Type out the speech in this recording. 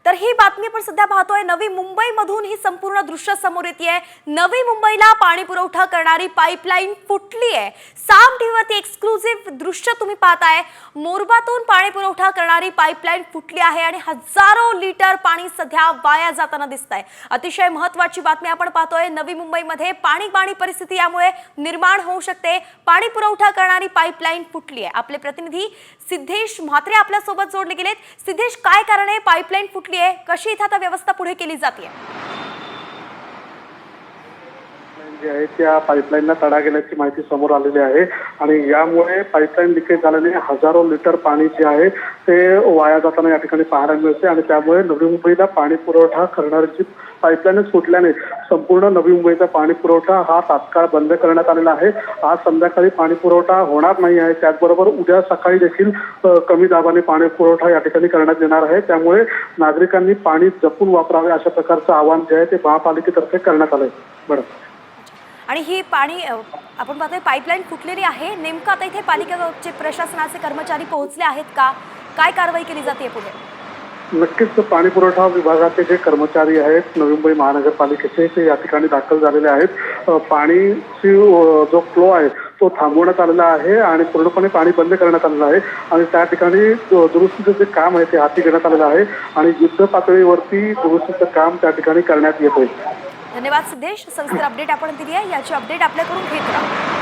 तर ही बातमी आपण सध्या पाहतोय नवी मुंबईमधून ही संपूर्ण दृश्य समोर येतेय। नवी मुंबईला पाणी पुरवठा करणारी पाईपलाईन फुटली आहे। साम टीव्हीवरती एक्सक्लुझिव्ह दृश्य तुम्ही पाहताय। मोरबातून पाणी पुरवठा करणारी पाईपलाईन फुटली आहे आणि हजारो लिटर पाणी सध्या वाया जाताना दिसतंय। अतिशय महत्त्वाची बातमी आपण पाहतोय। नवी मुंबईमध्ये पाणी परिस्थिती यामुळे निर्माण होऊ शकते। पाणी पुरवठा करणारी पाईपलाईन फुटली आहे। आपले प्रतिनिधी सिद्धेश म्हात्रे आपल्या सोबत जोडले गेलेत। सिद्धेश, काय कारण आहे पाईपलाईन फुटली आहे? कशी इथे आता व्यवस्था पुढे केली जाते? जे आहे त्या पाईपलाईनला तडा गेल्याची माहिती समोर आलेली आहे आणि यामुळे पाईपलाईन लिकेज झाल्याने हजारो लिटर पाणी जे आहे ते वाया जाताना या ठिकाणी पाहायला मिळते आणि त्यामुळे नवी मुंबईला पाणी पुरवठा करणारी जी पाईपलाईन फुटल्याने संपूर्ण नवी मुंबईचा पाणी पुरवठा हा तात्काळ बंद करण्यात आलेला आहे। आज संध्याकाळी पाणी पुरवठा होणार नाही आहे। त्याचबरोबर उद्या सकाळी देखील कमी दाबाने पाणी पुरवठा या ठिकाणी करण्यात येणार आहे। त्यामुळे नागरिकांनी पाणी जपून वापरावे अशा प्रकारचं आवाहन जे आहे ते महापालिकेतर्फे करण्यात आलंय। बरं, आणि ही पाणी आपण पाहतोय पाईपलाईन फुटलेली आहे। नेमकं आता इथे पालिकेचे प्रशासनाचे कर्मचारी पोहोचले आहेत का? काय कारवाई केली जाते पुढे? नक्कीच पाणी पुरवठा विभागाचे जे कर्मचारी आहेत नवी मुंबई महानगरपालिकेचे ते या ठिकाणी दाखल झालेले आहेत। पाणीची जो फ्लो आहे तो थांबवण्यात आलेला आहे आणि पूर्णपणे पाणी बंद करण्यात आलेलं आहे आणि त्या ठिकाणी दुरुस्तीचं जे काम आहे ते हाती घेण्यात आलेलं आहे आणि युद्ध पातळीवरती दुरुस्तीचं काम त्या ठिकाणी करण्यात येत आहे। धन्यवाद सिद्धेश, सविस्तर अपडेट आपण दिली आहे। याची अपडेट आपल्याकडून घेत राहा।